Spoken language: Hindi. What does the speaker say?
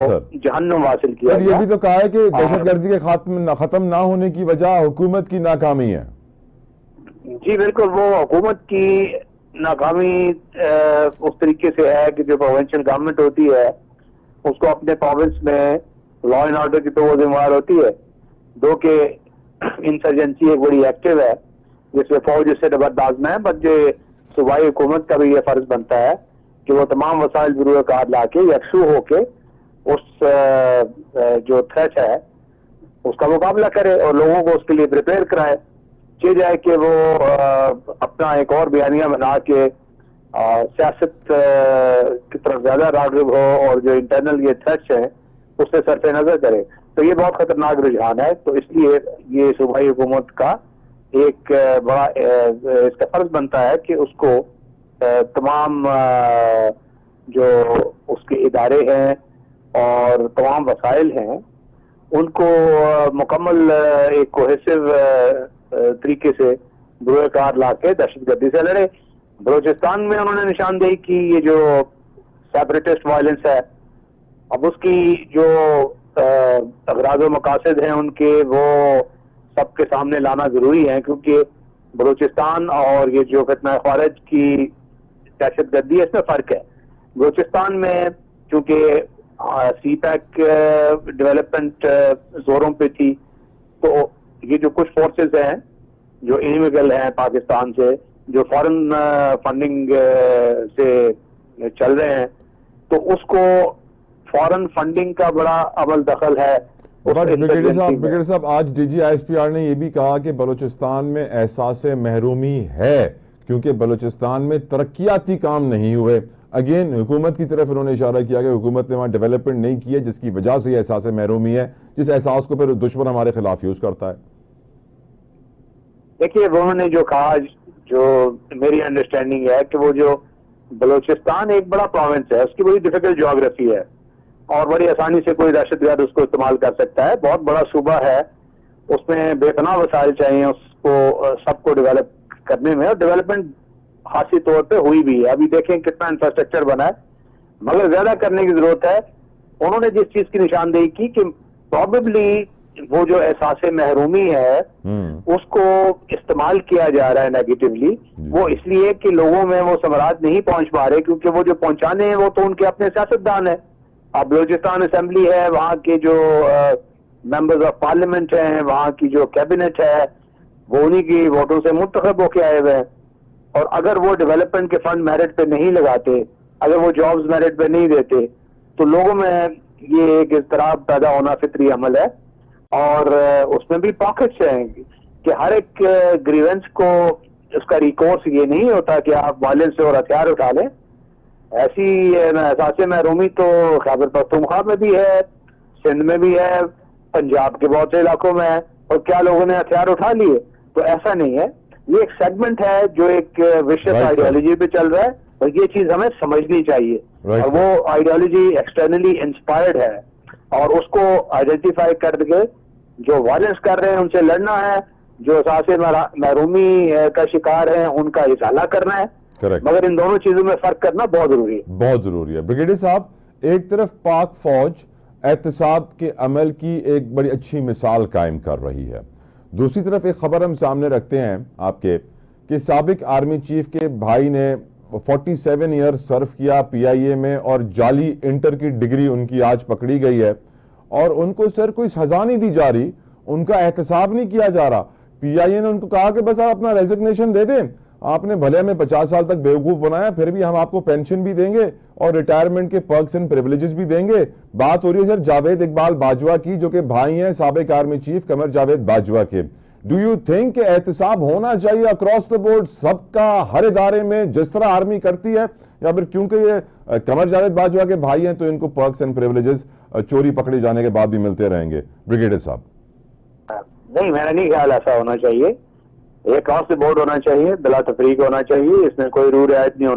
सर जहन्नुम हासिल किया सर, ये गया। भी तो कहा है कि और दहशतगर्दी के खत्म ना होने की वजह हुकूमत की नाकामी है। जी बिल्कुल, वो हुकूमत की नाकामी उस तरीके से है कि जो प्रोविंशियल गवर्नमेंट होती है उसको अपने प्रोविंस में लॉ एंड ऑर्डर की तो वो जिम्मेदार होती है, दो के इंसर्जेंसी एक बड़ी एक्टिव है जिसमें फौज इससे जबरदस्त में है, बट जो सूबाई हुकूमत का भी ये फर्ज बनता है कि वो तमाम वसाइल बुरुए कार ला के यकसू होके उस जो थ्रेट है उसका मुकाबला करे और लोगों को उसके लिए प्रिपेयर कराए। की जाए कि वो अपना एक और बयानिया बना के सियासत की तरफ ज्यादा राग़िब हो और जो इंटरनल ये थ्रेट्स हैं उससे सरफे नजर करे, तो ये बहुत खतरनाक रुझान है। तो इसलिए ये सूबाई हुकूमत का एक बड़ा इसका फर्ज बनता है कि उसको तमाम जो उसके इदारे हैं और तमाम वसाइल हैं उनको मुकम्मल एक कोहेसिव तरीके से बुरे कार ला के दहशतगर्दी से लड़े। बलूचिस्तान में उन्होंने निशानदेही की ये जो सेपरेटिस्ट वायलेंस है, अब उसकी जो अगराज व मकासद हैं उनके वो सबके सामने लाना जरूरी है, क्योंकि बलूचिस्तान और ये जो फितना खारिज की दहशतगर्दी है इसमें फर्क है। बलूचिस्तान में चूंकि सी पैक डेवलपमेंट जोरों पे थी, तो ये जो कुछ फोर्सेस हैं जो इनिमिगल हैं पाकिस्तान से, जो फॉरेन फंडिंग से चल रहे हैं, तो उसको फॉरेन फंडिंग का बड़ा अमल दखल है। ब्रिगेडियर साहब, आज DGISPR ने यह भी कहा कि बलूचिस्तान में एहसास महरूमी है क्योंकि बलूचिस्तान में तरक्याती काम नहीं हुए। अगेन हुकूमत की तरफ उन्होंने इशारा किया कि हुकूमत ने वहां डेवलपमेंट नहीं की है, जिसकी वजह से एहसास महरूमी है, जिस एहसास को फिर दुश्मन हमारे खिलाफ यूज करता है। देखिए, उन्होंने जो कहा, जो मेरी अंडरस्टैंडिंग है कि वो जो बलूचिस्तान एक बड़ा प्रोविंस है, उसकी बड़ी डिफिकल्ट ज्योग्राफी है और बड़ी आसानी से कोई दहशतगर्द उसको इस्तेमाल कर सकता है। बहुत बड़ा सूबा है, उसमें बेपनाह वसाइल चाहिए उसको सबको डेवलप करने में, और डेवलपमेंट खासी तौर पे हुई भी है। अभी देखें कितना इंफ्रास्ट्रक्चर बना है, मगर ज्यादा करने की जरूरत है। उन्होंने जिस चीज की निशानदेही की कि प्रॉबेबली वो जो एहसास महरूमी है उसको इस्तेमाल किया जा रहा है नेगेटिवली, वो इसलिए कि लोगों में वो समरात नहीं पहुंच पा रहे, क्योंकि वो जो पहुंचाने हैं वो तो उनके अपने सियासतदान है। अब बलूचिस्तान असेंबली है, वहां के जो मेंबर्स ऑफ पार्लियामेंट हैं, वहां की जो कैबिनेट है, वो उन्हीं की वोटों से मुंतखब होके आए हुए हैं। और अगर वो डेवलपमेंट के फंड मेरिट पे नहीं लगाते, अगर वो जॉब्स मेरिट पे नहीं देते, तो लोगों में ये एक इज़्तिराब पैदा होना फितरी अमल है। और उसमें भी पॉकेट्स हैं कि हर एक ग्रीवेंस को उसका रिकोर्स ये नहीं होता कि आप वायलेंस से और हथियार उठा लें। ऐसी एहसास महरूमी तो खैबर पख्तूनख्वा में भी है, सिंध में भी है, पंजाब के बहुत से इलाकों में है, और क्या लोगों ने हथियार उठा लिए? तो ऐसा नहीं है, ये एक सेगमेंट है जो एक विशेष आइडियोलॉजी पे चल रहा है, और ये चीज हमें समझनी चाहिए। और वो आइडियोलॉजी एक्सटर्नली इंस्पायर्ड है, और उसको आइडेंटिफाई करके जो वायलेंस कर रहे हैं उनसे लड़ना है, जो एहसास महरूमी का शिकार है उनका इजाला करना है। मगर इन दोनों चीजों में फर्क करना बहुत जरूरी है, बहुत जरूरी है। ब्रिगेडियर साहब, एक तरफ पाक फौज एहतसाब के अमल की एक बड़ी अच्छी मिसाल कायम कर रही है, दूसरी तरफ एक खबर हम सामने रखते हैं आपके कि साबिक आर्मी चीफ के भाई ने 47 ईयर सर्व किया PIA में और जाली इंटर की डिग्री उनकी आज पकड़ी गई है, और उनको सर कोई सजा नहीं दी जा रही, उनका एहतसाब नहीं किया जा रहा। PIA ने उनको कहा कि बस आप अपना रेजिग्नेशन दे दें, आपने भले हमें 50 साल तक बेवकूफ बनाया, फिर भी हम आपको पेंशन भी देंगे और रिटायरमेंट के पर्क्स एंड प्रिविलेजेस भी देंगे। बात हो रही है सर जावेद इकबाल बाजवा की, जो कि भाई हैं साबिक आर्मी चीफ कमर जावेद बाजवा के। डू यू थिंक एहतसाब होना चाहिए अक्रॉस द बोर्ड सबका, हर इदारे में, जिस तरह आर्मी करती है, या फिर क्योंकि ये कमर जावेद बाजवा के भाई हैं तो इनको पर्क्स एंड प्रिविलेजेस चोरी पकड़े जाने के बाद भी मिलते रहेंगे? ब्रिगेडियर साहब, नहीं, मेरा नहीं ख्याल ऐसा होना चाहिए। एक क्रॉस द बोर्ड होना चाहिए, बिला तफरीक होना चाहिए, इसमें कोई रूल रियायत नहीं होना